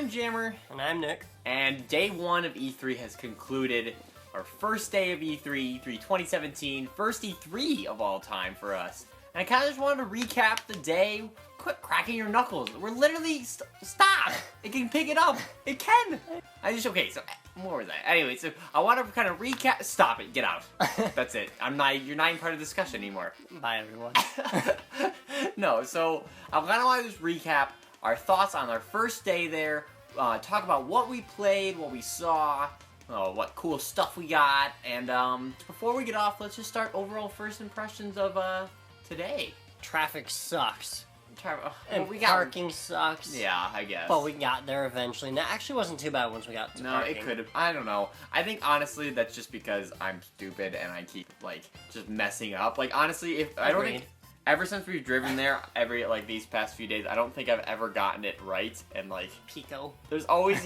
I'm Jammer. And I'm Nick. And day one of E3 has concluded. Our first day of E3, E3 2017, first E3 of all time for us. And I kind of just wanted to recap the day. Quit cracking your knuckles. We're literally, stop! It can pick it up. It can. Okay, so, what was that? Anyway, so I want to kind of recap. Stop it, get out. That's it. You're not even part of the discussion anymore. Bye, everyone. No, so I kind of want to just recap our thoughts on our first day there. Talk about what we played, what we saw, what cool stuff we got, and before we get off, let's just start overall first impressions of today. Traffic sucks. And parking sucks. Yeah, I guess. But we got there eventually. No, actually wasn't too bad once we got to parking. No, it could have. I don't know. I think, honestly, that's just because I'm stupid and I keep, just messing up. Honestly, I don't think... Ever since we've driven there, these past few days, I don't think I've ever gotten it right, and, Pico. There's always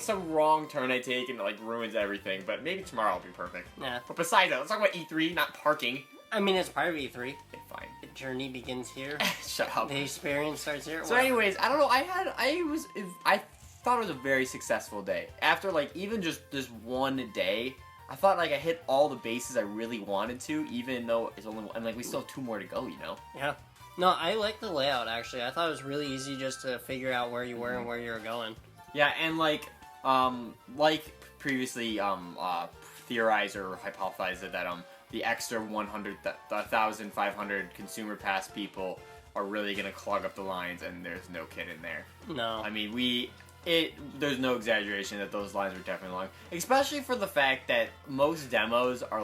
some wrong turn I take, and it, ruins everything, but maybe tomorrow will be perfect. Yeah. But besides that, let's talk about E3, not parking. I mean, it's part of E3. Okay, fine. The journey begins here. Shut up. The experience starts here. So anyways, I don't know, I thought it was a very successful day. After, even just this one day, I thought, I hit all the bases I really wanted to, even though it's only... And, we still have 2 more to go, you know? Yeah. No, I like the layout, actually. I thought it was really easy just to figure out where you were and where you were going. Yeah, and, previously, theorized or hypothesized that, the extra 1,500 consumer pass people are really gonna clog up the lines, and there's no kid in there. No. I mean, there's no exaggeration that those lines were definitely long. Especially for the fact that most demos are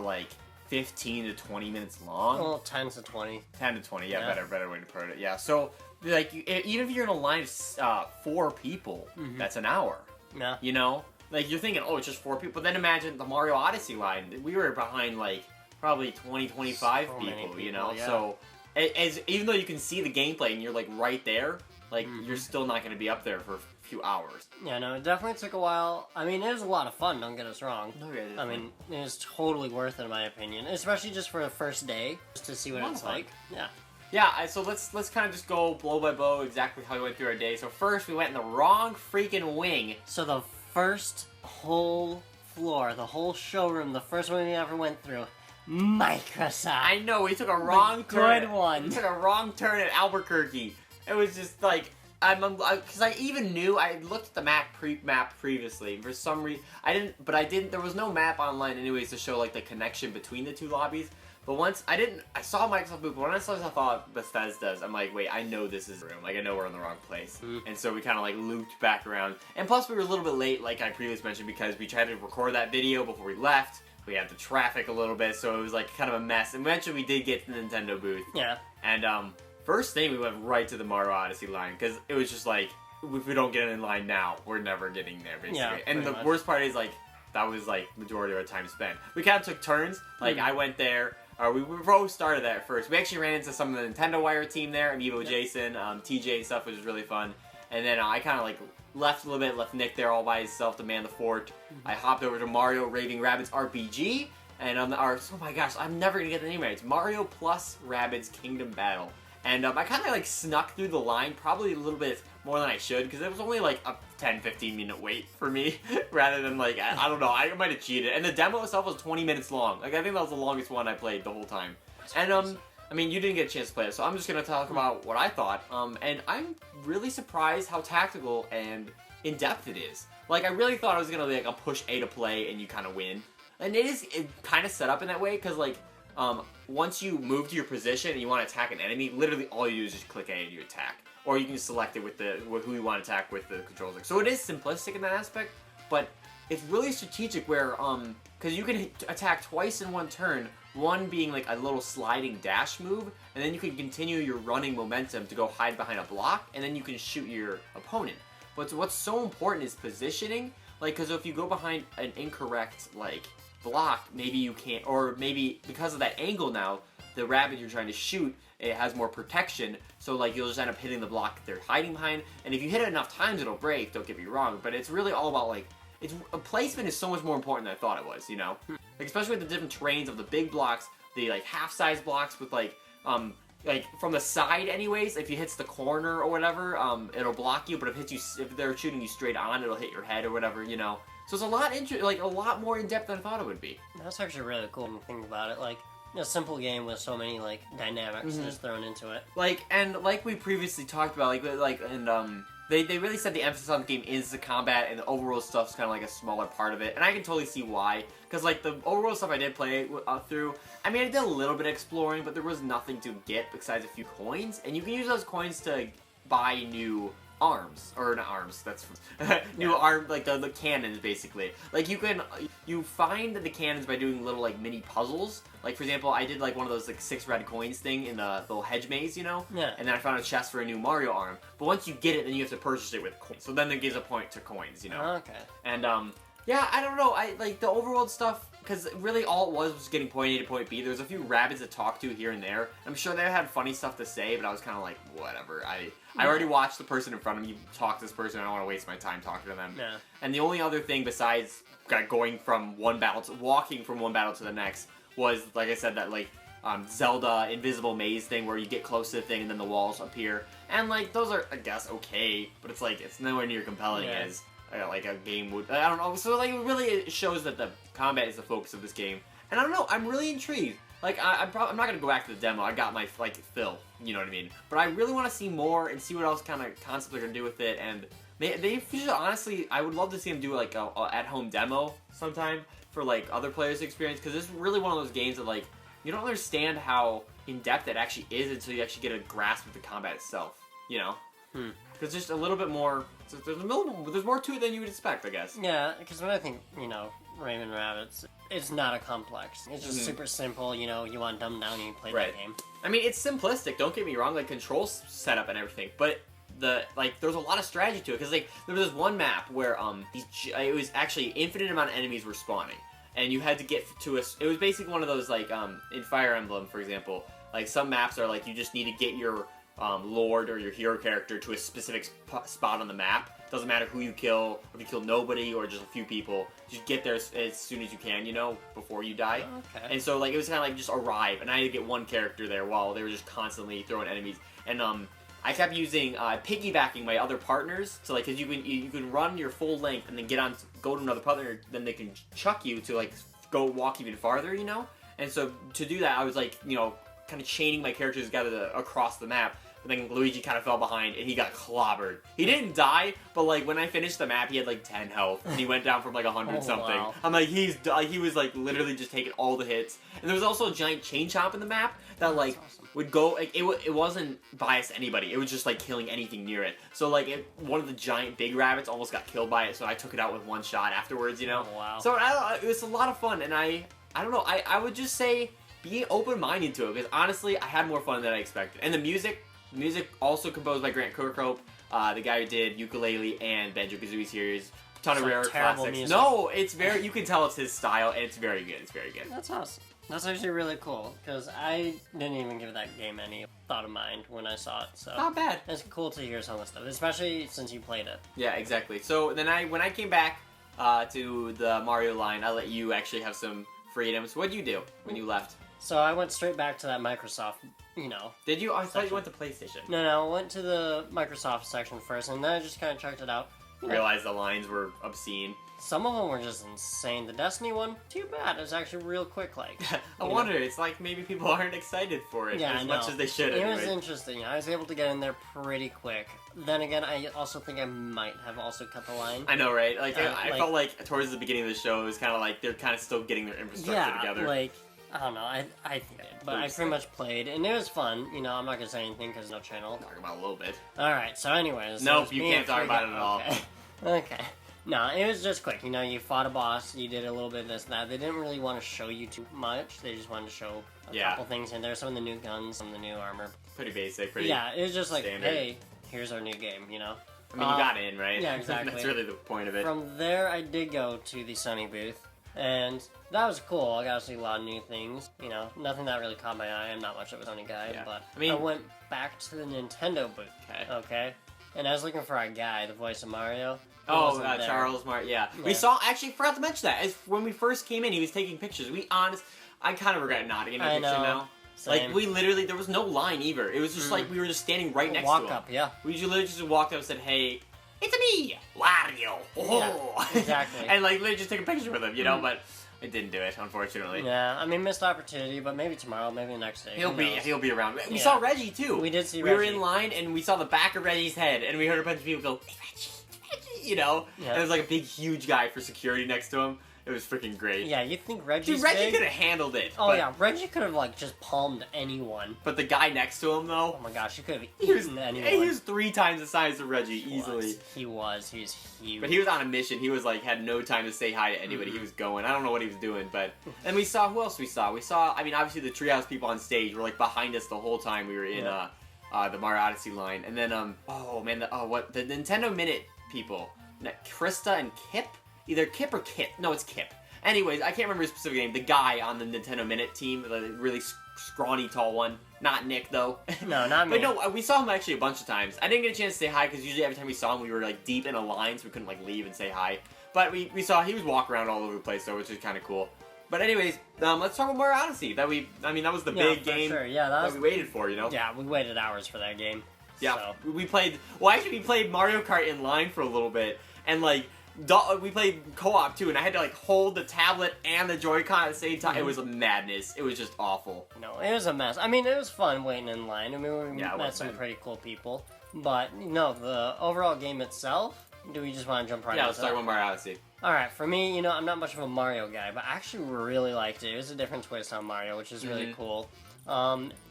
15 to 20 minutes long. Well, 10 to 20. 10 to 20, yeah. Better way to put it. Yeah, so, even if you're in a line of 4 people, that's an hour. Yeah. You know? You're thinking, oh, it's just 4 people. But then imagine the Mario Odyssey line. We were behind, probably 20, 25 people, you know? Yeah. So, even though you can see the gameplay and you're, right there, you're still not going to be up there for a few hours. Yeah, no, it definitely took a while. I mean, it was a lot of fun, don't get us wrong. No, yeah, I mean, it was totally worth it, in my opinion. Especially just for the first day, just to see what it's like. Yeah. Yeah, so let's kind of just go blow by blow exactly how we went through our day. So first, we went in the wrong freaking wing. So the first whole floor, the whole showroom, the first one we ever went through, Microsoft. I know, we took a wrong turn. Good one. We took a wrong turn at Albuquerque. It was just because I even knew, I looked at the map previously. For some reason, there was no map online anyways to show, the connection between the 2 lobbies. But once, I saw Microsoft Booth, but when I saw Bethesda's, I'm like, wait, I know this is the room. I know we're in the wrong place. And so we kind of, looped back around. And plus, we were a little bit late, like I previously mentioned, because we tried to record that video before we left. We had the traffic a little bit, so it was, kind of a mess. And eventually, we did get to the Nintendo booth. Yeah. And, first thing, we went right to the Mario Odyssey line, because it was just if we don't get in line now, we're never getting there, basically. Yeah, and the worst part is, that was, majority of our time spent. We kind of took turns. I went there, we both started there at first. We actually ran into some of the Nintendo Wire team there, Amiibo Jason, TJ and stuff, which was really fun. And then I kind of, left a little bit, left Nick there all by himself to man the fort. I hopped over to Mario Raving Rabbids RPG, and oh my gosh, I'm never gonna get the name right. It's Mario plus Rabbids Kingdom Battle. And I kind of snuck through the line, probably a little bit more than I should, because it was only a 10-15 minute wait for me, rather than I don't know, I might have cheated. And the demo itself was 20 minutes long. I think that was the longest one I played the whole time. And I mean, you didn't get a chance to play it, so I'm just gonna talk about what I thought. And I'm really surprised how tactical and in depth it is. I really thought it was gonna be a push A to play and you kind of win. And it kind of set up in that way, because once you move to your position and you want to attack an enemy, literally all you do is just click A and you attack. Or you can select it with who you want to attack with the controls. So it is simplistic in that aspect, but it's really strategic where, because you can attack twice in one turn, one being a little sliding dash move, and then you can continue your running momentum to go hide behind a block, and then you can shoot your opponent. But what's so important is positioning, because if you go behind an incorrect, block, maybe you can't, or maybe because of that angle now, the rabbit you're trying to shoot, it has more protection, so you'll just end up hitting the block they're hiding behind, and if you hit it enough times it'll break, don't get me wrong, but it's really all about placement is so much more important than I thought it was, you know? Especially with the different terrains of the big blocks, the half-size blocks with like from the side anyways, if it hits the corner or whatever, it'll block you, but if they're shooting you straight on, it'll hit your head or whatever, you know. So it's a lot more in depth than I thought it would be. That's actually really cool when you think about it. Like, a simple game with so many like dynamics just thrown into it. Like we previously talked about, they really said the emphasis on the game is the combat, and the overworld stuff's kind of like a smaller part of it. And I can totally see why, because like the overworld stuff I did play through, I mean I did a little bit of exploring, but there was nothing to get besides a few coins, and you can use those coins to buy new arms, or not arms, that's new arm, like the cannons basically. Like you find the cannons by doing little like mini puzzles. Like for example, I did like one of those like 6 red coins thing in the little hedge maze, you know? Yeah. And then I found a chest for a new Mario arm. But once you get it, then you have to purchase it with coins. So then it gives a point to coins, you know? Okay. And yeah, I don't know. I like the overworld stuff, because really all it was getting point A to point B. There was a few Rabbids to talk to here and there. I'm sure they had funny stuff to say, but I was kind of like, whatever. I already watched the person in front of me talk to this person. I don't want to waste my time talking to them. Yeah. And the only other thing besides walking from one battle to the next was, like I said, that like Zelda invisible maze thing where you get close to the thing and then the walls appear. And like those are, I guess, okay, but it's like it's nowhere near compelling as like a game would. I don't know. So like it shows that the combat is the focus of this game. And I don't know. I'm really intrigued. Like I'm not gonna go back to the demo. I got my fill. You know what I mean? But I really want to see more and see what else kind of concept they're gonna do with it. And they should, honestly, I would love to see them do like a at-home demo sometime for like other players' experience, because this is really one of those games that like you don't understand how in depth it actually is until you actually get a grasp of the combat itself. You know? Because just a little bit more. There's more to it than you would expect, I guess. Yeah, because when I think, you know, Rayman Rabbids, it's not a complex. It's just super simple, you know, you want to dumb down and you play that game. I mean, it's simplistic, don't get me wrong, like control setup and everything, but there's a lot of strategy to it, because like there was this one map where it was actually infinite amount of enemies were spawning, and you had to get to it was basically one of those like in Fire Emblem, for example, like some maps are like you just need to get your Lord or your hero character to a specific spot on the map. Doesn't matter who you kill, or if you kill nobody or just a few people, just get there as soon as you can, you know, before you die. Okay. And so like it was kind of like just arrive, and I had to get one character there while they were just constantly throwing enemies. And I kept using piggybacking my other partners to like, because you can run your full length and then go to another partner, then they can chuck you to like go walk even farther, you know. And so to do that, I was like, you know, kind of chaining my characters together across the map. But then Luigi kind of fell behind and he got clobbered. He didn't die, but like when I finished the map, he had like 10 health and he went down from like 100 something. Wow. I'm like, he was like literally just taking all the hits. And there was also a giant chain chomp in the map that like would go like it wasn't biased to anybody. It was just like killing anything near it. So like one of the giant big rabbits almost got killed by it. So I took it out with one shot afterwards. You know. Oh, wow. So it was a lot of fun, and I don't know. I would just say be open-minded to it, because honestly, I had more fun than I expected. And the music also composed by Grant Kirkhope, the guy who did Ukulele and Banjo-Kazooie series. Ton of rare classics. Music. No, it's very. You can tell it's his style, and it's very good. It's very good. That's awesome. That's actually really cool, because I didn't even give that game any thought of mind when I saw it. So not bad. It's cool to hear some of the stuff, especially since you played it. Yeah, exactly. So then when I came back to the Mario line, I let you actually have some freedoms. What did you do when you left? So I went straight back to that Microsoft, you know. Did you? I thought you went to PlayStation. No, I went to the Microsoft section first, and then I just kind of checked it out. Realized the lines were obscene. Some of them were just insane. The Destiny one, too bad. It was actually real quick, like. I wonder, it's like maybe people aren't excited for it as much as they should. It was interesting. I was able to get in there pretty quick. Then again, I also think I might have also cut the line. I know, right? Like, I felt like towards the beginning of the show, it was kind of like they're kind of still getting their infrastructure together. Yeah, like, I don't know. I think it, but I pretty much played, and it was fun. You know, I'm not gonna say anything because no channel. Talk about it a little bit. All right. So, anyways. Nope, you can't talk about it at all. Okay. No, it was just quick. You know, you fought a boss, you did a little bit of this and that. They didn't really want to show you too much. They just wanted to show a couple things in there. Some of the new guns, some of the new armor. Pretty basic, pretty Yeah, it was just like, standard. hey, here's our new game, you know? I mean, you got in, right? Yeah, exactly. That's really the point of it. From there, I did go to the Sony booth, and that was cool. I got to see a lot of new things. You know, nothing that really caught my eye. I'm not much of a Sony guy, but I went back to the Nintendo booth. Okay. And I was looking for our guy, the voice of Mario. Oh, Charles Martin. Yeah. We saw. Actually, forgot to mention that. When we first came in, he was taking pictures. I kind of regret not getting a picture now. Like, we literally, there was no line either. It was just like, we were just standing right next to him. Walk up, yeah. We literally just walked up and said, hey, it's me, Wario. Oh. Yeah, exactly. And, like, literally just take a picture with him, you know, but it didn't do it, unfortunately. Yeah, I mean, missed opportunity, but maybe tomorrow, maybe the next day. He'll be around. We saw Reggie, too. We did see Reggie. Reggie. We were in line, and we saw the back of Reggie's head, and we heard a bunch of people go, hey, Reggie, you know? Yeah. And it was like a big, huge guy for security next to him. It was freaking great. Yeah, you think Reggie's Reggie could have handled it. Oh, yeah, Reggie could have, like, just palmed anyone. But the guy next to him, though... Oh, my gosh, he could have eaten anyone. He was 3 times the size of Reggie, easily. He was huge. But he was on a mission. He was, like, had no time to say hi to anybody. He was going. I don't know what he was doing, but... And we saw... Who else we saw? We saw... I mean, obviously, the Treehouse people on stage were, like, behind us the whole time we were in, the Mario Odyssey line. And then, oh, man, the Nintendo Minute people. Krista and Kip? Either Kip or Kip. No, it's Kip. Anyways, I can't remember his specific name. The guy on the Nintendo Minute team, the really scrawny, tall one. Not Nick, though. No, not me. But no, we saw him actually a bunch of times. I didn't get a chance to say hi, because usually every time we saw him, we were, like, deep in a line, so we couldn't, like, leave and say hi. But we saw he was walking around all over the place, though, which is kind of cool. But anyways, let's talk about Mario Odyssey. That was the big game that we waited for, you know? Yeah, we waited hours for that game. Yeah, so. we played Mario Kart in line for a little bit, and, like, we played co-op too, and I had to like hold the tablet and the Joy-Con at the same time. It was a madness. It was just awful. No, it was a mess. I mean, it was fun waiting in line. I mean, we met some pretty cool people. But, no, the overall game itself, do we just want to jump right into it? Yeah, let's talk about Mario Odyssey. Alright, for me, you know, I'm not much of a Mario guy, but I actually really liked it. It was a different twist on Mario, which is really cool.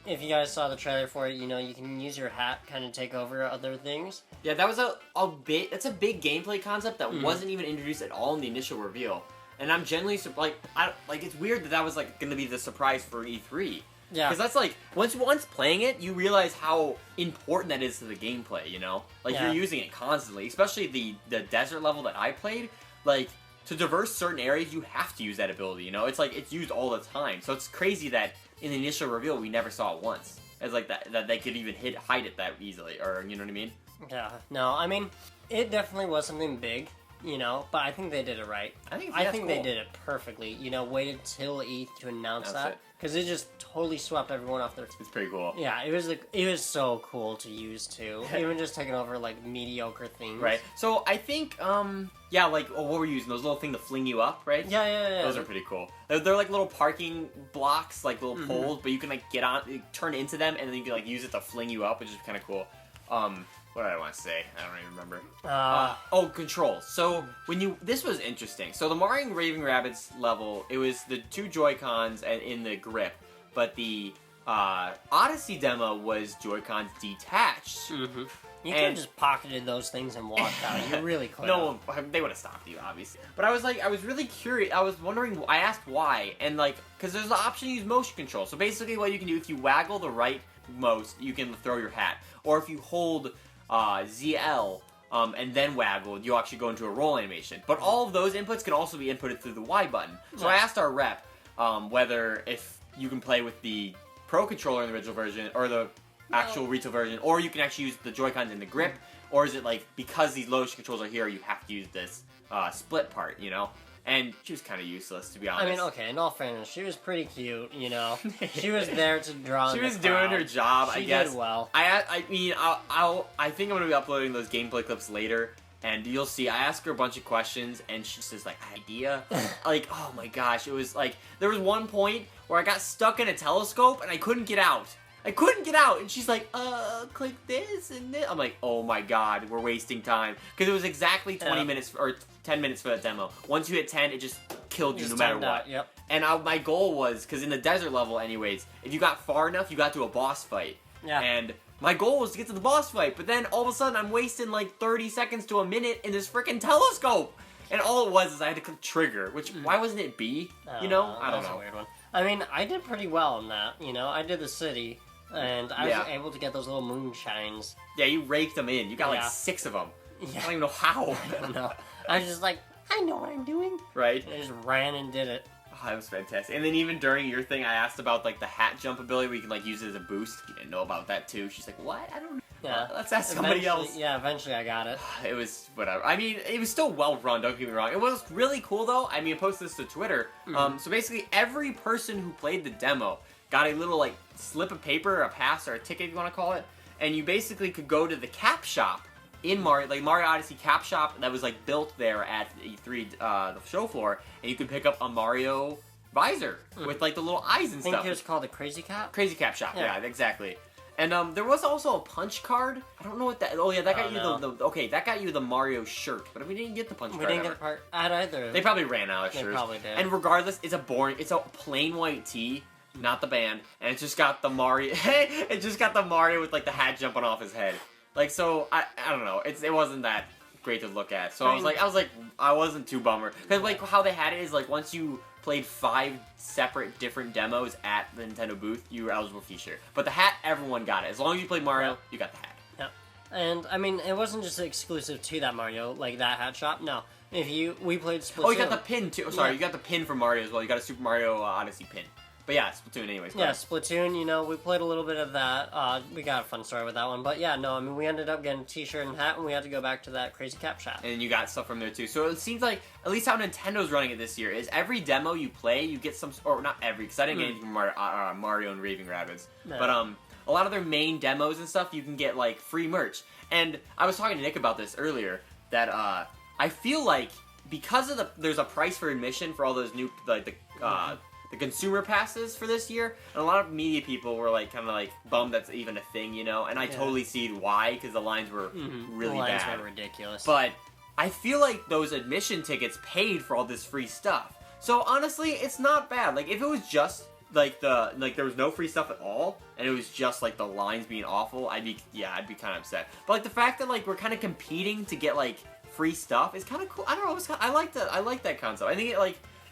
If you guys saw the trailer for it, you know, you can use your hat kind of take over other things. Yeah, that was that's a big gameplay concept that wasn't even introduced at all in the initial reveal. And I'm genuinely, it's weird that was, like, going to be the surprise for E3. Yeah. Because that's, like, once playing it, you realize how important that is to the gameplay, you know? Like, you're using it constantly, especially the desert level that I played. Like, to traverse certain areas, you have to use that ability, you know? It's like, it's used all the time. So it's crazy that in the initial reveal, we never saw it once. It's like that they could even hide it that easily, or, you know what I mean? Yeah. No, I mean, it definitely was something big, you know, but I think they did it right. I think they did it perfectly, you know, waited till E to announce that. Because it just totally swept everyone off their... It's pretty cool. Yeah, it was so cool to use, too. Even just taking over, like, mediocre things. Right. So, I think, yeah, like, what were you using? Those little things to fling you up, right? Yeah. Those are pretty cool. They're like little parking blocks, like little poles, but you can, like, turn into them, and then you can, like, use it to fling you up, which is kind of cool. What did I want to say? I don't even remember. Controls. So, this was interesting. So, the Mario and Raving Rabbids level, it was the 2 Joy-Cons and in the grip, but the Odyssey demo was Joy-Cons detached. You could have just pocketed those things and walked out. You really could. No, they would have stopped you, obviously. But I was really curious. I was wondering, I asked why, and like, because there's the option to use motion control. So basically what you can do, if you waggle the right most, you can throw your hat. Or if you hold ZL, and then waggle, you actually go into a roll animation. But all of those inputs can also be inputted through the Y button. So I asked our rep whether if you can play with the Pro controller in the original version, or the actual retail version, or you can actually use the Joy-Cons in the grip, or is it like, because these motion controls are here, you have to use this split part, you know? And she was kind of useless, to be honest. I mean, okay, in all fairness, she was pretty cute, you know? She was there to draw She was doing her job, I guess. She did well. I mean, I think I'm going to be uploading those gameplay clips later, and you'll see, I asked her a bunch of questions, and she says, like, idea? Like, oh my gosh, it was like, there was one point where I got stuck in a telescope, and I couldn't get out. And she's like, click this and this. I'm like, oh my god, we're wasting time. Because it was exactly 20 minutes, or 10 minutes for that demo. Once you hit 10, it just killed you no matter what. Yep. And my goal was, because in the desert level anyways, if you got far enough, you got to a boss fight. Yeah. And my goal was to get to the boss fight, but then all of a sudden I'm wasting like 30 seconds to a minute in this freaking telescope. And all it was is I had to click trigger, which, why wasn't it B? You know? I don't know. A weird one. I mean, I did pretty well in that, you know? I did the city. And I was able to get those little moonshines. Yeah, you raked them in. You got like 6 of them. Yeah. I don't even know how. I don't know. I was just like, I know what I'm doing. Right? And I just ran and did it. Oh, that was fantastic. And then even during your thing, I asked about like the hat jump ability where you can like use it as a boost. You didn't know about that too. She's like, what? I don't know. Yeah. Let's ask somebody else. Yeah, eventually I got it. It was whatever. I mean, it was still well run, don't get me wrong. It was really cool though. I mean, I posted this to Twitter. So basically every person who played the demo got a little like slip of paper, a pass or a ticket, if you want to call it, and you basically could go to the cap shop in Mario Odyssey cap shop that was like built there at E3, the show floor, and you could pick up a Mario visor with like the little eyes and stuff. I think it was called the Crazy Cap? Crazy Cap shop, yeah exactly. And there was also a punch card. I don't know what that. Oh yeah, that got you that got you the Mario shirt, but we didn't get the punch card. We didn't get the part either. They probably ran out of shirts. They probably did. And regardless, it's a plain white tee, not the band, and it just got the Mario. It just got the Mario with like the hat jumping off his head. Like so, I don't know. It wasn't that great to look at. So I wasn't too bummer because like how they had it is like once you played 5 separate different demos at the Nintendo booth, you were eligible for T-shirt. But the hat, everyone got it. As long as you played Mario, you got the hat. Yep. And I mean, it wasn't just exclusive to that Mario, like that hat shop. No, we played Splatoon. Oh, you got the pin too. Oh, sorry, you got the pin for Mario as well. You got a Super Mario Odyssey pin. But yeah, Splatoon anyways. Yeah, Splatoon, you know, we played a little bit of that. We got a fun story with that one. But yeah, no, I mean, we ended up getting a t-shirt and hat, and we had to go back to that Crazy Cap shop. And you got stuff from there too. So it seems like, at least how Nintendo's running it this year, is every demo you play, you get some, or not every, because I didn't get anything from Mario and Raving Rabbids. No. But a lot of their main demos and stuff, you can get, like, free merch. And I was talking to Nick about this earlier, that I feel like, because of there's a price for admission for all those new, like, the consumer passes for this year, and a lot of media people were like kind of like bummed that's even a thing, you know, and I totally see why, because the lines were really bad. The lines were ridiculous. But I feel like those admission tickets paid for all this free stuff. So honestly, it's not bad. Like if it was just like there was no free stuff at all, and it was just like the lines being awful, I'd be kind of upset. But like the fact that like we're kind of competing to get like free stuff is kind of cool. I don't know. I like that concept. I think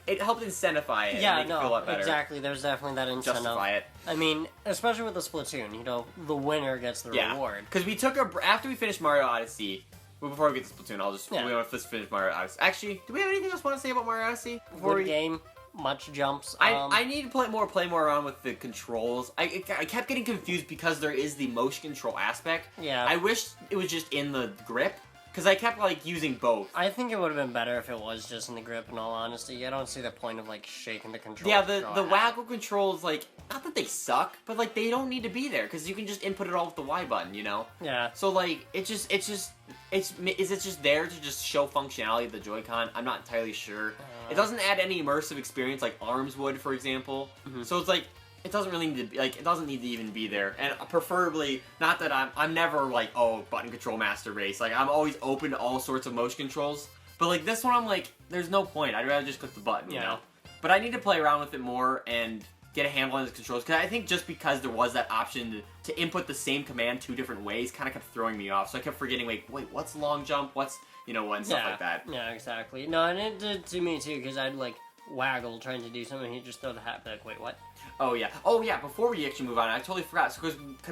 it helped incentivize it. Yeah, and make it feel a lot better. Exactly. There's definitely that incentive. Justify it. I mean, especially with the Splatoon, you know, the winner gets the reward. Because we took after we finished Mario Odyssey. Well, before we get to Splatoon, we want to finish Mario Odyssey. Actually, do we have anything else you want to say about Mario Odyssey? Good game, much jumps. I need to play more around with the controls. I kept getting confused because there is the motion control aspect. Yeah. I wish it was just in the grip. Because I kept, like, using both. I think it would have been better if it was just in the grip, in all honesty. I don't see the point of, like, shaking the controls. Yeah, the waggle controls, like, not that they suck, but, like, they don't need to be there. Because you can just input it all with the Y button, you know? Yeah. So, like, is it just there to just show functionality of the Joy-Con? I'm not entirely sure. It doesn't add any immersive experience like ARMS would, for example. So it's, like, it doesn't really need to be, like, it doesn't need to even be there. And preferably, not that I'm never like, oh, button control master race. Like, I'm always open to all sorts of motion controls. But, like, this one I'm like, there's no point. I'd rather just click the button, you know? But I need to play around with it more and get a handle on the controls. Because I think just because there was that option to input the same command 2 different ways kind of kept throwing me off. So I kept forgetting, like, wait, what's long jump? What's, you know, and stuff like that. Yeah, exactly. No, and it did to me, too, because I'd, like, waggle trying to do something, he'd just throw the hat back. Wait, what? Oh yeah, before we actually move on, I totally forgot,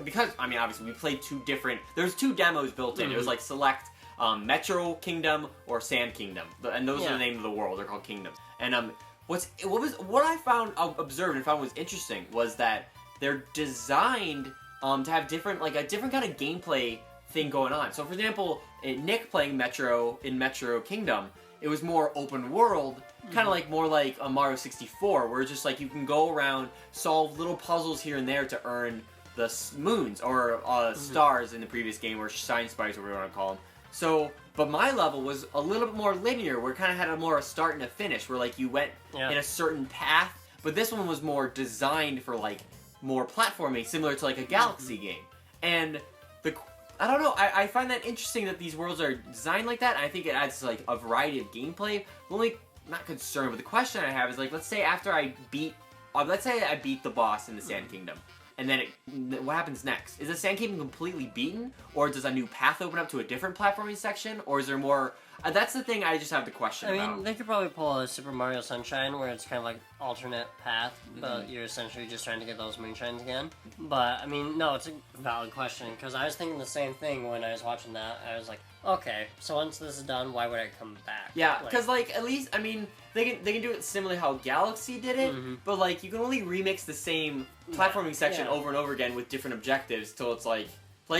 because, I mean, obviously, we played 2 different, there's 2 demos built in. It was, like, select Metro Kingdom or Sand Kingdom, and those are the name of the world, they're called kingdoms. And, what I observed and found was interesting was that they're designed to have different kind of gameplay thing going on. So, for example, Nick playing Metro in Metro Kingdom, it was more open world, kind of more like a Mario 64, where it's just like you can go around, solve little puzzles here and there to earn the moons, or stars in the previous game, or shine sprites, or whatever you want to call them. So, but my level was a little bit more linear, where it kind of had a start and a finish, where like you went in a certain path, but this one was more designed for like more platforming, similar to like a Galaxy game. And I don't know, I find that interesting that these worlds are designed like that, and I think it adds like a variety of gameplay. The only, not concerned, but the question I have is like, let's say after I beat the boss in the Sand Kingdom, and then what happens next? Is the Sand Kingdom completely beaten, or does a new path open up to a different platforming section, or is there more? That's the thing I just have the question about. I mean, they could probably pull a Super Mario Sunshine, where it's kind of like alternate path, but you're essentially just trying to get those moonshines again. But, I mean, no, it's a valid question, because I was thinking the same thing when I was watching that. I was like, okay, so once this is done, why would I come back? Yeah, because, at least, I mean, they can do it similarly how Galaxy did it, but, like, you can only remix the same platforming section over and over again with different objectives till it's like,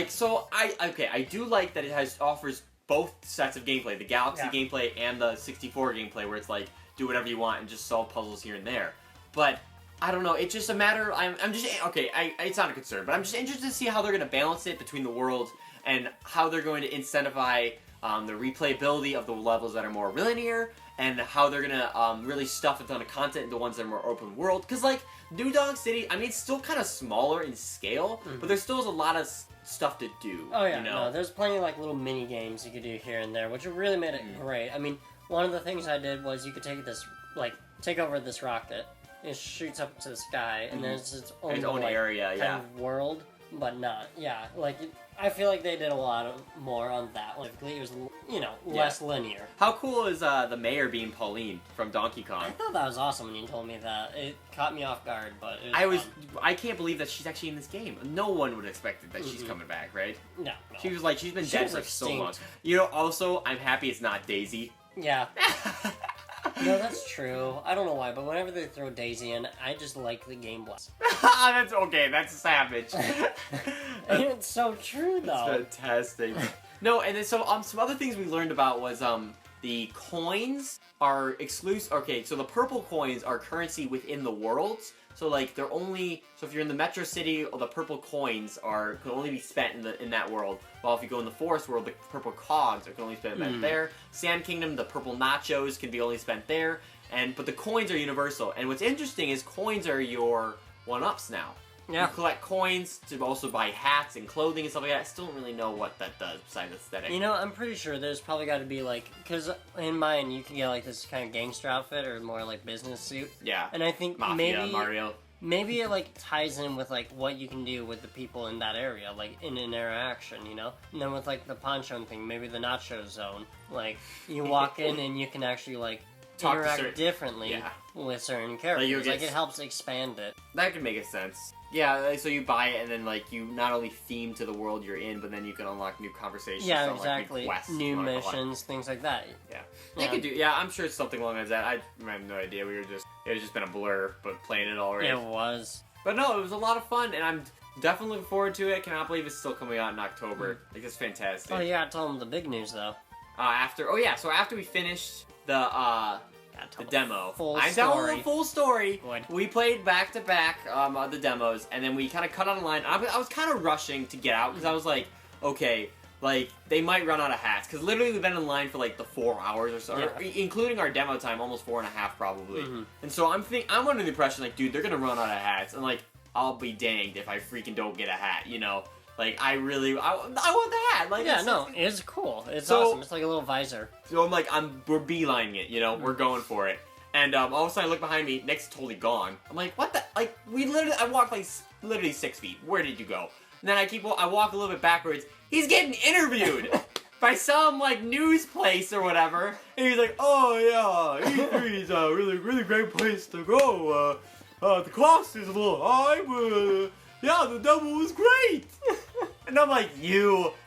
so I do like that it offers both sets of gameplay, the Galaxy gameplay and the 64 gameplay, where it's like, do whatever you want and just solve puzzles here and there. But I don't know. It's just a matter. I'm just okay. It's not a concern, but I'm just interested to see how they're going to balance it between the world and how they're going to incentivize the replayability of the levels that are more linear, and how they're gonna really stuff a ton of content into ones that are more open world. Because like New Donk City, I mean, it's still kind of smaller in scale, but there still is a lot of stuff to do. Oh yeah, no, there's plenty of like little mini games you could do here and there, which really made it great. I mean, one of the things I did was you could take over this rocket. It shoots up to the sky, and then it's its own area, kind of world, but not. Yeah, I feel like they did a lot more on that. Like, it was, less linear. How cool is the mayor being Pauline from Donkey Kong? I thought that was awesome when you told me that. It caught me off guard, but it was I can't believe that she's actually in this game. No one would have expected that she's coming back, right? No. She was like, she's been dead for so long. You know, also, I'm happy it's not Daisy. Yeah. No, that's true. I don't know why, but whenever they throw Daisy in, I just like the game blast. That's okay, that's savage. It's so true, though. It's fantastic. No, and then some other things we learned about was the coins are exclusive. Okay, so the purple coins are currency within the worlds. So like they're only so if you're in the Metro City, the purple coins can only be spent in that world. While if you go in the Forest world, the purple cogs can only be spent there. Sand Kingdom, the purple nachos can be only spent there. But the coins are universal. And what's interesting is coins are your 1-ups now. Yeah. You collect coins to also buy hats and clothing and stuff like that. I still don't really know what that does besides aesthetic. You know, I'm pretty sure there's probably got to be because in mine you can get like this kind of gangster outfit or more like business suit. Yeah. And I think Mafia, Mario. Maybe it like ties in with like what you can do with the people in that area, like in an interaction, And then with like the poncho thing, maybe the nacho zone. Like you walk in and you can actually like interact differently with certain characters. Like it helps expand it. That could make sense. Yeah, so you buy it and then like you not only theme to the world you're in, but then you can unlock new conversations. Yeah, exactly. Like new missions, things like that. Yeah. They could do. Yeah, I'm sure it's something along those lines. I have no idea. It was just been a blur, but playing it already. It was. But no, it was a lot of fun, and I'm definitely looking forward to it. Cannot believe it's still coming out in October. Like, it's fantastic. Oh yeah, tell them the big news though. So after we finished the demo. I'm telling the full story. Good. We played back to back the demos, and then we kind of cut on the line. I was kind of rushing to get out because I was like, okay, like they might run out of hats because literally we've been in line for like the 4 hours or so, including our demo time, almost 4.5 probably. And so I'm under the impression like, dude, they're gonna run out of hats, and like I'll be danged if I freaking don't get a hat, Like, I want the hat. Like, it's cool. It's awesome. It's like a little visor. So I'm like, we're beelining it, We're going for it. And all of a sudden I look behind me, Nick's totally gone. I'm like, what the? Like, I walked like literally 6 feet. Where did you go? And then I walk a little bit backwards. He's getting interviewed by some like news place or whatever. And he's like, oh yeah, E3 is a really, really great place to go. The cost is a little high, but yeah, the demo was great. And I'm like,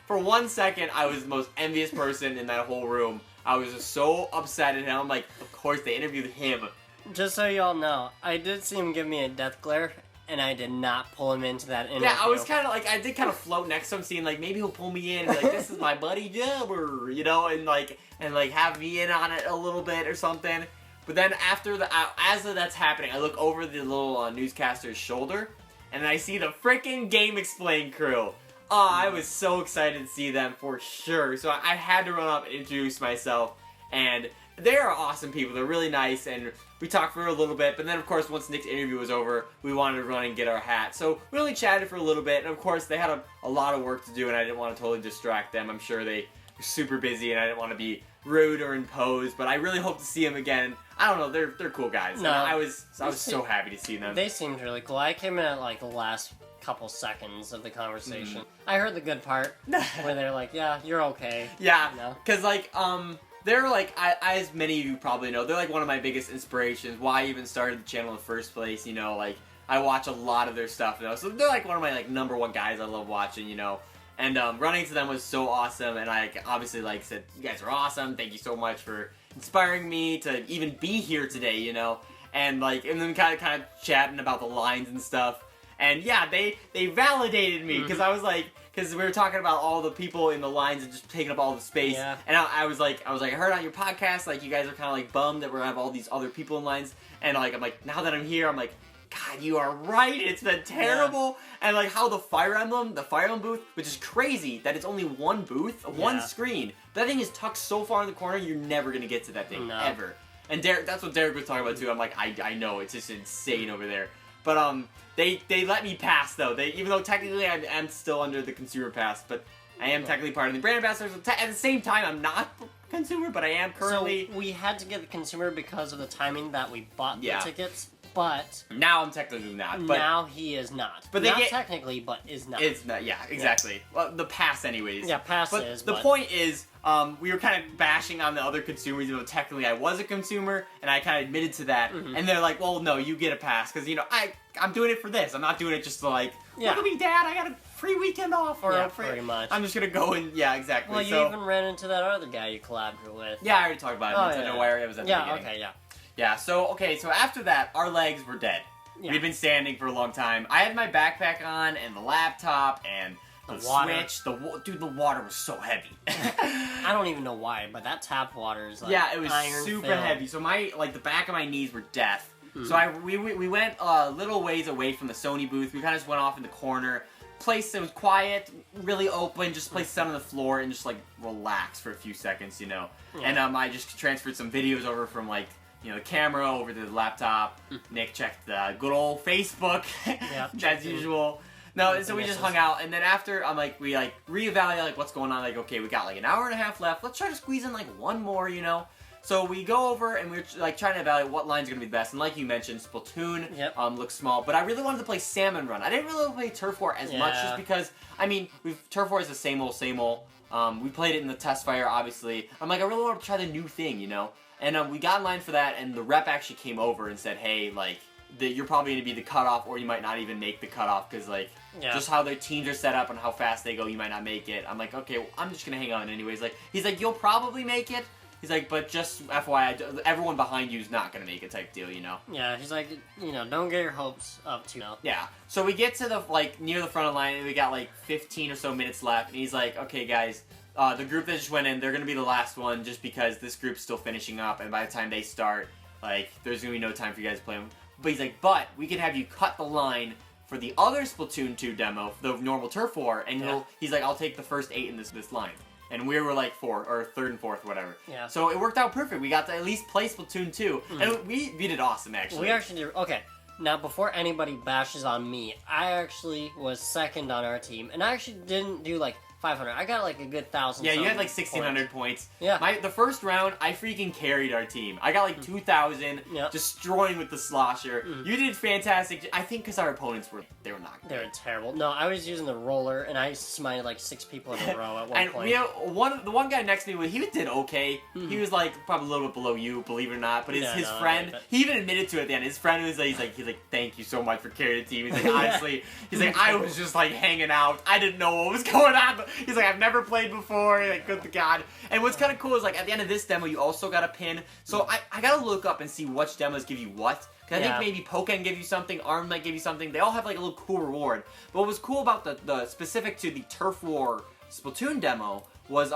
for 1 second, I was the most envious person in that whole room. I was just so upset at him. I'm like, of course, they interviewed him. Just so y'all know, I did see him give me a death glare, and I did not pull him into that interview. Yeah, I was kind of like, I did kind of float next to him, seeing like, maybe he'll pull me in, and be like, this is my buddy Jabber, and have me in on it a little bit or something. But then as that's happening, I look over the little newscaster's shoulder, and I see the freaking Game Explain crew. Oh, I was so excited to see them for sure. So I had to run up and introduce myself. And they are awesome people. They're really nice. And we talked for a little bit. But then, of course, once Nick's interview was over, we wanted to run and get our hat. So we only chatted for a little bit. And, of course, they had a lot of work to do. And I didn't want to totally distract them. I'm sure they were super busy. And I didn't want to be rude or impose. But I really hope to see them again. I don't know. They're cool guys. No, I was so happy to see them. They seemed really cool. I came in at, like, the last couple seconds of the conversation. I heard the good part where they're like, yeah, you're okay. Yeah, because they're like, as many of you probably know, they're like one of my biggest inspirations, why I even started the channel in the first place, like I watch a lot of their stuff, so they're like one of my like #1 guys I love watching, and running into them was so awesome, and I obviously like said, you guys are awesome, thank you so much for inspiring me to even be here today, and then kind of chatting about the lines and stuff. And yeah, they validated me because I was like, because we were talking about all the people in the lines and just taking up all the space. Yeah. And I was like, I heard on your podcast, like you guys are kind of like bummed that we're gonna have all these other people in lines. And like, I'm like, now that I'm here, I'm like, God, you are right. It's been terrible. Yeah. And like how the Fire Emblem booth, which is crazy that it's only one booth, one screen. That thing is tucked so far in the corner, you're never gonna get to that thing ever. And Derek, that's what Derek was talking about too. I'm like, I know, it's just insane over there. But they let me pass though. Even though technically I'm still under the consumer pass, but I am technically part of the brand ambassador. So at the same time, I'm not consumer, but I am currently. So we had to get the consumer because of the timing that we bought the tickets. But now I'm technically not. But now he is not. But not technically, but is not. It's not. Yeah, exactly. Yeah. Well, the pass, anyways. Yeah, pass but is. The point is, we were kind of bashing on the other consumers. You know, technically I was a consumer, and I kind of admitted to that. And they're like, "Well, no, you get a pass because I'm doing it for this. I'm not doing it just to look at me, Dad. I got a free weekend off, or pretty much. I'm just gonna go and exactly. Well, you even ran into that other guy you collabed with. Yeah, I already talked about it. Nintendo Wire. It was at the beginning. Okay, yeah. Yeah. So after that, our legs were dead. Yeah. We'd been standing for a long time. I had my backpack on and the laptop and the Switch. Dude, the water was so heavy. I don't even know why, but that tap water is like it was super heavy. So the back of my knees were death. So we went a little ways away from the Sony booth. We kind of just went off in the corner. Place that was quiet, really open, just place sit on the floor and just like relax for a few seconds, Yeah. And I just transferred some videos over from the camera over to the laptop. Nick checked the good old Facebook, as usual. No, so we just hung out, and then after, we reevaluate what's going on. Okay, we got an hour and a half left. Let's try to squeeze in one more, So we go over and we're trying to evaluate what line's gonna be the best. And like you mentioned, Splatoon looks small, but I really wanted to play Salmon Run. I didn't really play Turf War as much, just because Turf War is the same old, same old. We played it in the test fire, obviously. I'm like, I really want to try the new thing, And we got in line for that, and the rep actually came over and said, hey, you're probably going to be the cutoff, or you might not even make the cutoff, because, just how their teams are set up and how fast they go, you might not make it. I'm like, okay, well, I'm just going to hang on anyways. He's like, you'll probably make it. He's like, but just FYI, everyone behind you is not going to make it type deal, Yeah, he's like, don't get your hopes up too much. Yeah, so we get to the, near the front of the line, and we got, 15 or so minutes left, and he's like, okay, guys, the group that just went in, they're going to be the last one just because this group's still finishing up, and by the time they start, there's going to be no time for you guys to play them. But he's like, but we can have you cut the line for the other Splatoon 2 demo, the normal Turf War, and he's like, I'll take the first 8 in this line. And we were third and fourth, whatever. Yeah. So it worked out perfect. We got to at least play Splatoon 2, and we did awesome, actually. We actually did, okay. Now, before anybody bashes on me, I actually was second on our team, and I actually didn't do 500. I got a good 1,000. Yeah, you had 1,600 points. Yeah. The first round, I freaking carried our team. I got 2,000, destroying with the slosher. You did fantastic. I think because our opponents were not good. They were terrible. No, I was using the roller, and I smited 6 people in a row at one and point. And the one guy next to me, he did okay. He was probably a little bit below you, believe it or not. But his friend, he even admitted to it at the end. His friend was he's like, thank you so much for carrying the team. He's like, honestly, he's like, I was just hanging out. I didn't know what was going on. He's like, I've never played before. Good to God. And what's kind of cool is at the end of this demo, you also got a pin. So I gotta look up and see which demos give you what. Because I think maybe Pokken give you something, ARM might give you something. They all have a little cool reward. But what was cool about the specific to the Turf War Splatoon demo was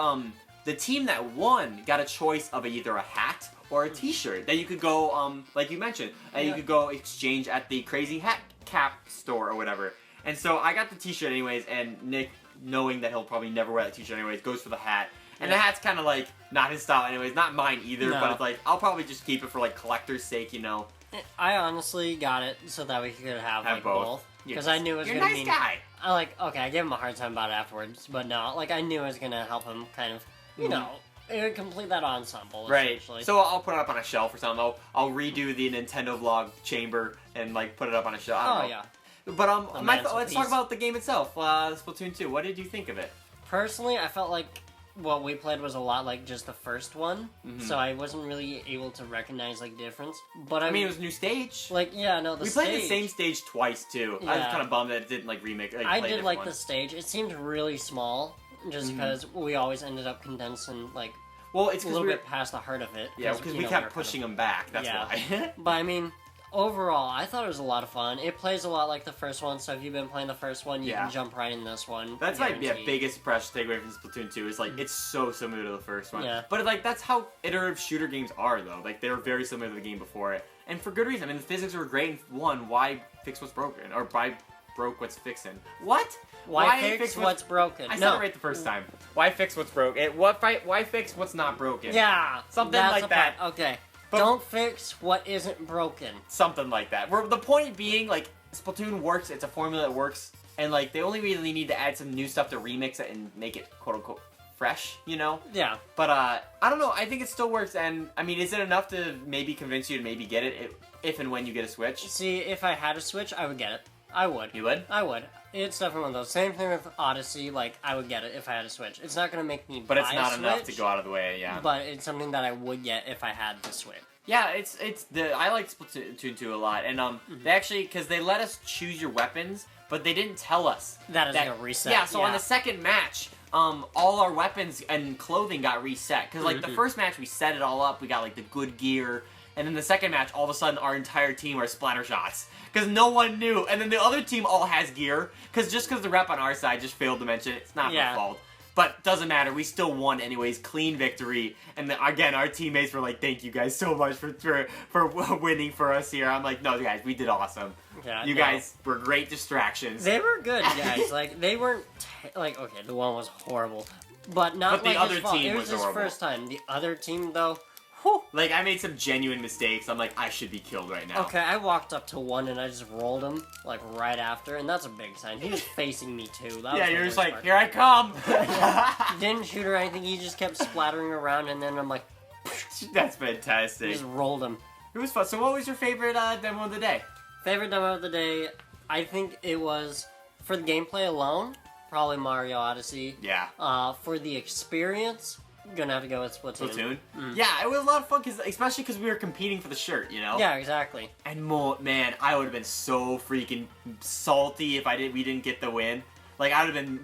the team that won got a choice of either a hat or a t-shirt that you could go, like you mentioned, you could go exchange at the Crazy Hat Cap store or whatever. And so I got the t-shirt anyways, and Nick, knowing that he'll probably never wear that t-shirt anyways, goes for the hat. And the hat's kind of not his style anyways, not mine either, but it's I'll probably just keep it for collector's sake, I honestly got it so that we could have both. Because I knew it was going to mean... You're a nice guy! I gave him a hard time about it afterwards, but no, I knew it was going to help him kind of, it would complete that ensemble, essentially. So I'll put it up on a shelf or something. I'll redo the Nintendo Vlog chamber and put it up on a shelf. I don't know. But let's talk about the game itself, Splatoon 2. What did you think of it? Personally, I felt like what we played was a lot like just the first one, so I wasn't really able to recognize difference. But it was a new stage. We played the same stage twice too. Yeah. I was kind of bummed that it didn't remake. I did like the stage. It seemed really small, just because we always ended up condensing well, it's a little bit past the heart of it. Yeah, because we kept pushing them back. That's why. But overall, I thought it was a lot of fun. It plays a lot like the first one, so if you've been playing the first one, you can jump right in this one. That's my biggest impression to take away from Splatoon 2 is it's so similar to the first one. Yeah. But that's how iterative shooter games are though. They're very similar to the game before it. and for good reason. I mean, the physics were great, and one, why fix what's broken? Or why broke what's fixing? What? Why fix what's broken? I said it right the first time. Why fix what's broken? Why fix what's not broken? Yeah. Something like that. Okay. But don't fix what isn't broken. Something like that. Where the point being, like, Splatoon works, it's a formula that works, and, like, they only really need to add some new stuff to remix it and make it, quote-unquote, fresh, you know? Yeah. But, I don't know, I think it still works, and, I mean, is it enough to maybe convince you to maybe get it if and when you get a Switch? See, if I had a Switch, I would get it. I would. You would? I would. It's definitely one of those. Same thing with Odyssey, like, I would get it if I had a Switch. It's not going to make me buy a Switch. But it's not enough to go out of the way, yeah. But it's something that I would get if I had the Switch. Yeah, I like Splatoon 2 a lot, and they actually, because they let us choose your weapons, but they didn't tell us that is gonna reset. Yeah, so on the second match, all our weapons and clothing got reset, because like the first match we set it all up, we got like the good gear, and then the second match, all of a sudden our entire team are splatter shots, because no one knew, and then the other team all has gear, because the rep on our side just failed to mention it, it's not my fault. But doesn't matter, we still won anyways, clean victory. And then, again, our teammates were like, thank you guys so much for winning for us here. I'm like, no guys, we did awesome. Yeah, you guys were great distractions. They were good, guys. Like, they weren't, okay, the one was horrible. But not the like other his fault. team It was his horrible. First time. The other team, though, whew. Like, I made some genuine mistakes. I'm like, I should be killed right now. Okay, I walked up to one and I just rolled him, like, right after, and that's a big sign. He was facing me, too. That was you're just like, here I come! Didn't shoot or anything, he just kept splattering around, and then I'm like... That's fantastic. Just rolled him. It was fun. So what was your favorite demo of the day? Favorite demo of the day, I think it was, for the gameplay alone, probably Mario Odyssey. Yeah. For the experience... Gonna have to go with Splatoon. Yeah, it was a lot of fun, especially because we were competing for the shirt, you know? Yeah, exactly. And man, I would have been so freaking salty if we didn't get the win. Like, I would have been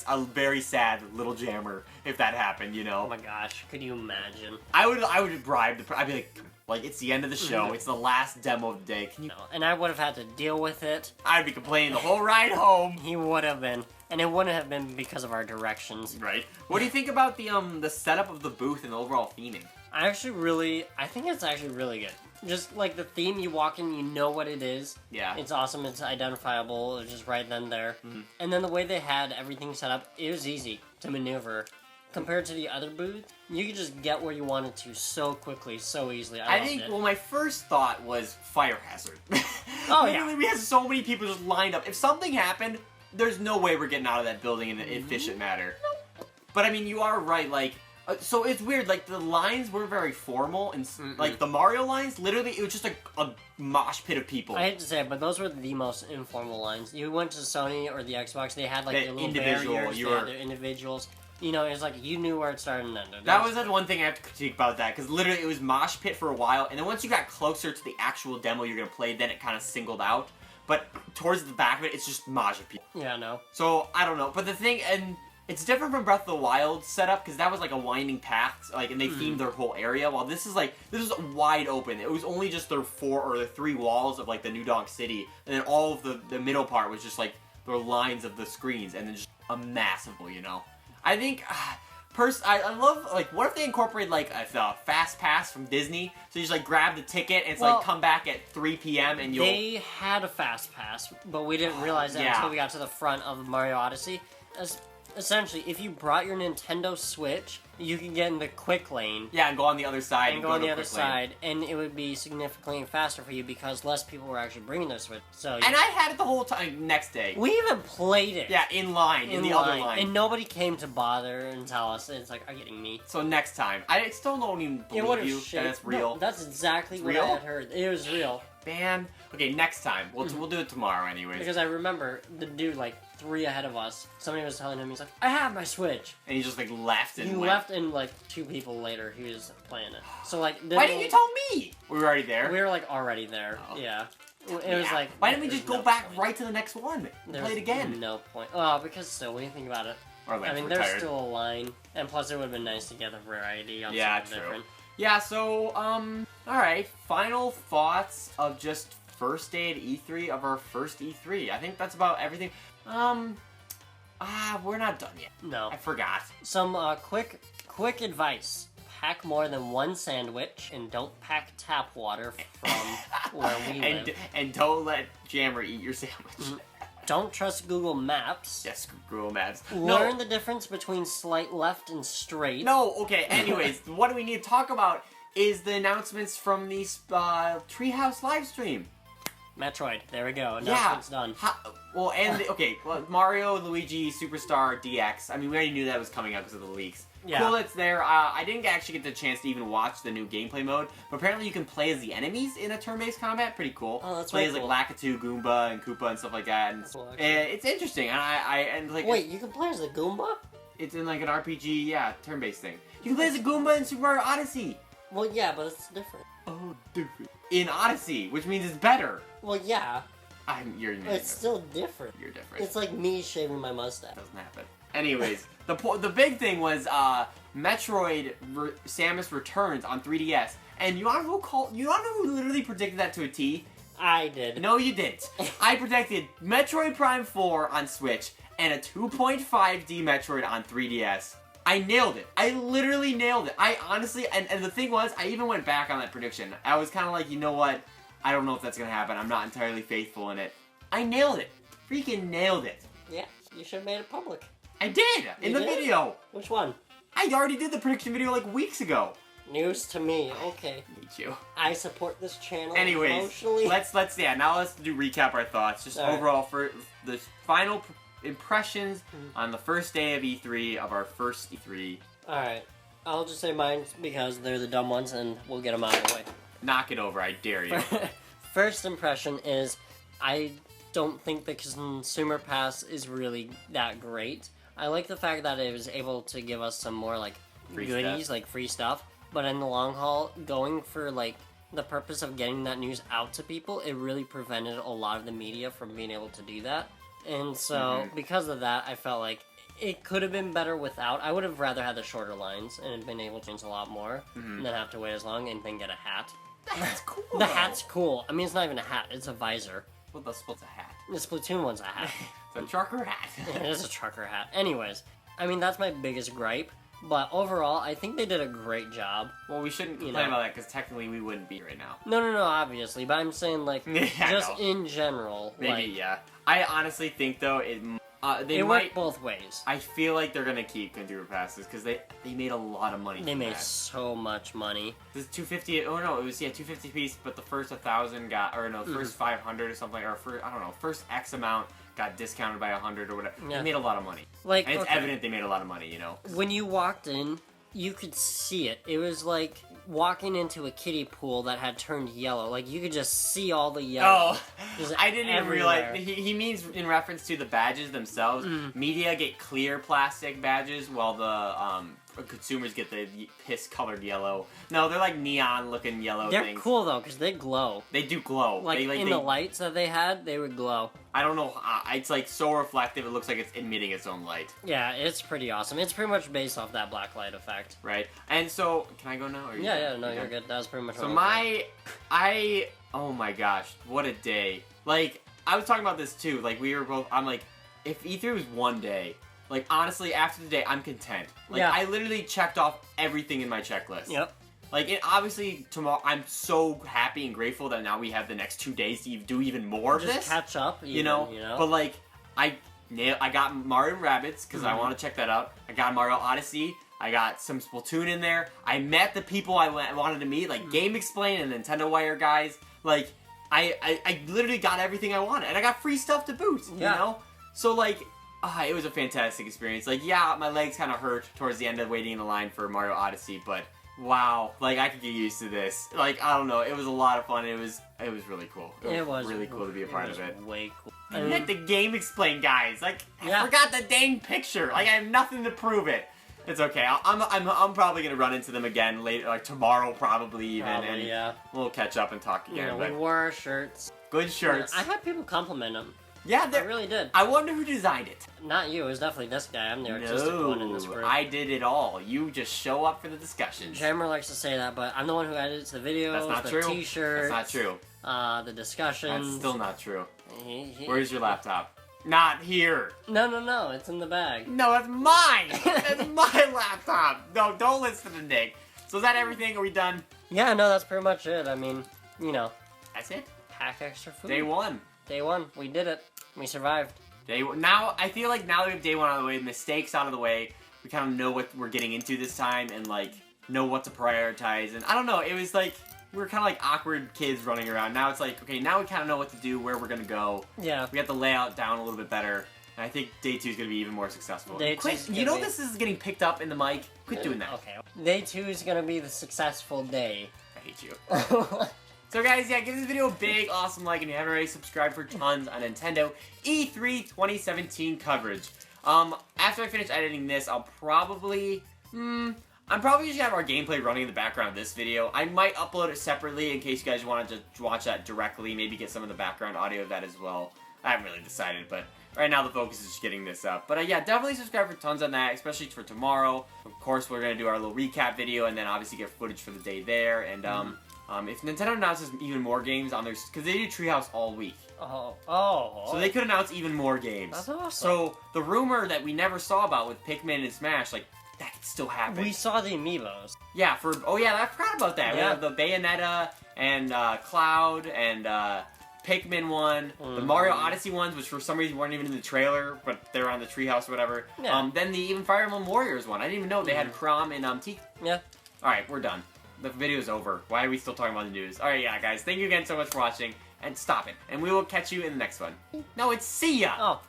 a very sad little jammer if that happened, you know? Oh my gosh, could you imagine? I would bribe I'd be like, it's the end of the show, it's the last demo of the day, can you... No, and I would have had to deal with it. I'd be complaining the whole ride home. He would have been. And it wouldn't have been because of our directions. Right. What do you think about the setup of the booth and the overall theming? I think it's actually really good. Just like the theme, you walk in, you know what it is. Yeah. It's awesome, it's identifiable, it's just right then there. And then the way they had everything set up, it was easy to maneuver. Compared to the other booth, you could just get where you wanted to so quickly, so easily. I think, well, my first thought was fire hazard. Oh, Literally, we had so many people just lined up. If something happened, there's no way we're getting out of that building in an efficient manner. But I mean, you are right, like, so it's weird, like, the lines were very formal, and, like, the Mario lines, literally, it was just a mosh pit of people. I hate to say it, but those were the most informal lines. You went to Sony or the Xbox, they had, like, The their little individual, barriers, they had their individuals. You know, it was like, you knew where it started and ended. That was the one thing I have to critique about that, because literally, it was mosh pit for a while, and then once you got closer to the actual demo you're gonna play, then it kind of singled out. But towards the back of it, it's just mosh of people. Yeah, no. So, I don't know. But the thing, and it's different from Breath of the Wild setup, because that was like a winding path, like, and they themed their whole area, while this is wide open. It was only just their 3 walls of, like, the New Donk City, and then all of the middle part was just, like, the lines of the screens, and then just a massive, you know? I think... I love, like, what if they incorporate, like, a fast pass from Disney? So you just, like, grab the ticket, and it's, like, come back at 3 p.m. and you'll... They had a fast pass, but we didn't realize that until we got to the front of Mario Odyssey. Essentially, if you brought your Nintendo Switch, you could get in the quick lane. Yeah, and go on the other side. And go on the other side, and it would be significantly faster for you because less people were actually bringing their Switch. So and I had it the whole time next day. We even played it. Yeah, in line, in the other line. And nobody came to bother and tell us. It's like, are you kidding me? So next time. I still don't even believe you that it's real. No, that's exactly what I had heard. It was real. Man. Okay, next time. We'll do it tomorrow anyways. Because I remember the dude, like, 3 ahead of us, somebody was telling him, he's like, I have my Switch. And he just, like, left and He went. left and, like, 2 people later, he was playing it. So, like... Why didn't you tell me? We were already there? We were, like, already there. Oh. Yeah. It was like... Why didn't we just go back right to the next one and play it again? No point. Oh, because still, when you think about it... I mean, there's still a line, and plus it would have been nice to get a variety of something different. Yeah, so, alright, final thoughts of just first day at E3 of our first E3. I think that's about everything. We're not done yet. No. I forgot. Some, quick advice. pack more than one sandwich, and don't pack tap water from where we live. And don't let Jammer eat your sandwich. Don't trust Google Maps. Yes, Google Maps. Learn the difference between slight left and straight. No, okay, anyways, what do we need to talk about is the announcements from the Treehouse livestream. Metroid, there we go. Announcement's done. Mario, Luigi, Superstar, DX. I mean, we already knew that was coming out because of the leaks. Yeah. Cool, it's there. I didn't actually get the chance to even watch the new gameplay mode, but apparently you can play as the enemies in a turn-based combat. Pretty cool. Oh, that's play really as cool. like Lakitu, Goomba, and Koopa and stuff like that. And cool, it's interesting. Wait, you can play as the Goomba? It's in like an RPG, turn-based thing. You can play as a Goomba in Super Mario Odyssey. Well, yeah, but it's different. Oh, different. In Odyssey, which means it's better. Well, yeah. It's still different. You're different. It's like me shaving my mustache. Doesn't happen. Anyways, the big thing was Metroid Samus Returns on 3DS, and you want to know who literally predicted that to a T? I did. No, you didn't. I predicted Metroid Prime 4 on Switch and a 2.5D Metroid on 3DS. I nailed it. I literally nailed it. I honestly, and the thing was, I even went back on that prediction. I was kind of like, you know what? I don't know if that's going to happen. I'm not entirely faithful in it. I nailed it. Freaking nailed it. Yeah, you should have made it public. I did! In the video! Which one? I already did the prediction video like weeks ago. News to me. Okay. Me too. I support this channel emotionally. Let's do recap our thoughts. Just overall for the final impressions on the first day of E3 of our first E3. Alright. I'll just say mine because they're the dumb ones and we'll get them out of the way. Knock it over, I dare you. First impression is, I don't think the Consumer Pass is really that great. I like the fact that it was able to give us some more, like, goodies, like free stuff. But in the long haul, going for, like, the purpose of getting that news out to people, it really prevented a lot of the media from being able to do that. And so, because of that, I felt like it could have been better without. I would have rather had the shorter lines and been able to change a lot more than have to wait as long and then get a hat. The hat's cool. The hat's cool. I mean, it's not even a hat. It's a visor. Well, the Split's a hat. The Splatoon one's a hat. It's a trucker hat. It is a trucker hat. Anyways, I mean, that's my biggest gripe. But overall, I think they did a great job. Well, we shouldn't complain about that because technically we wouldn't be right now. No, obviously. But I'm saying, like, just in general. Maybe, like, yeah. I honestly think, though, they work both ways. I feel like they're gonna keep Consumer Passes because they made a lot of money. They made so much money. This 250. Oh no, it was 250 piece, but the first 1,000 got, or no, first 500 or something, or first, I don't know, first X amount got discounted by 100 or whatever. Yeah. They made a lot of money. Like, and it's evident they made a lot of money. You know. When you walked in, you could see it. It was like walking into a kiddie pool that had turned yellow. Like, you could just see all the yellow. Oh, I didn't even realize. He means in reference to the badges themselves. Media get clear plastic badges, while the consumers get the piss-colored yellow. No, they're like neon-looking yellow things. They're cool, though, because they glow. They do glow. Like, the lights that they had, they would glow. I don't know. It's like so reflective, it looks like it's emitting its own light. Yeah, it's pretty awesome. It's pretty much based off that black light effect. Right. And so, can I go now? Or you're good. That was pretty much so oh my gosh, what a day. Like, I was talking about this too. Like, we were both, I'm like, if E3 was one day, like, honestly, after the day, I'm content. Like, I literally checked off everything in my checklist. Yep. Like, obviously, tomorrow, I'm so happy and grateful that now we have the next 2 days to do even more of this. Just catch up, you know? But, like, I got Mario Rabbids, because I want to check that out. I got Mario Odyssey. I got some Splatoon in there. I met the people I wanted to meet, like Game Explain and Nintendo Wire guys. Like, I literally got everything I wanted. And I got free stuff to boot, you know? So, like, it was a fantastic experience. Like, yeah, my legs kind of hurt towards the end of waiting in the line for Mario Odyssey, but wow, like, I could get used to this. Like, I don't know, it was a lot of fun. It was really cool. It was really cool to be a part of it. Way cool. I met the Game Explain guys. Like, I forgot the dang picture. Like, I have nothing to prove it. It's okay. I'm probably gonna run into them again later, like tomorrow, probably even, and we'll catch up and talk again. We wore our shirts. Good shirts. I had people compliment them. Yeah, I really did. I wonder who designed it. Not you. It was definitely this guy. I'm the artistic one in this group. I did it all. You just show up for the discussions. Jammer likes to say that, but I'm the one who edits the videos, T-shirts. That's not true. The discussions. That's still not true. Where's your laptop? Not here. No. It's in the bag. No, that's mine. That's my laptop. No, don't listen to Nick. So is that everything? Are we done? Yeah, no, that's pretty much it. I mean, you know. That's it? Pack extra food. Day 1. Day 1. We did it. We survived. Now, I feel like now that we have day 1 out of the way, mistakes out of the way, we kind of know what we're getting into this time and, like, know what to prioritize. And I don't know, it was like, we were kind of like awkward kids running around. Now it's like, okay, now we kind of know what to do, where we're going to go. Yeah. We got the layout down a little bit better. And I think day 2 is going to be even more successful. You know this is getting picked up in the mic? Quit doing that. Okay. Day 2 is going to be the successful day. I hate you. So guys, yeah, give this video a big, awesome like, and if you haven't already, subscribe for tons on Nintendo E3 2017 coverage. After I finish editing this, I'll probably, I'm probably just gonna have our gameplay running in the background of this video. I might upload it separately in case you guys wanted to watch that directly, maybe get some of the background audio of that as well. I haven't really decided, but right now the focus is just getting this up. But yeah, definitely subscribe for tons on that, especially for tomorrow. Of course, we're gonna do our little recap video, and then obviously get footage for the day there, and if Nintendo announces even more games on their... Because they do Treehouse all week. So they could announce even more games. That's awesome. So the rumor that we never saw about with Pikmin and Smash, like, that could still happen. We saw the amiibos. Yeah, oh yeah, I forgot about that. Yeah. We have the Bayonetta and Cloud and Pikmin one. The Mario Odyssey ones, which for some reason weren't even in the trailer, but they're on the Treehouse or whatever. Yeah. Then the even Fire Emblem Warriors one. I didn't even know they had Chrom and Teak. Yeah. Alright, we're done. The video's over. Why are we still talking about the news? Alright, yeah, guys. Thank you again so much for watching. And stop it. And we will catch you in the next one. No, it's see ya! Oh.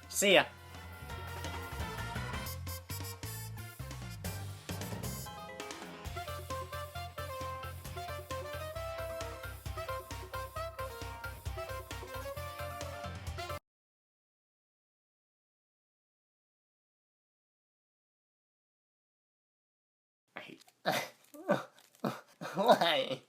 See ya. I hate Why?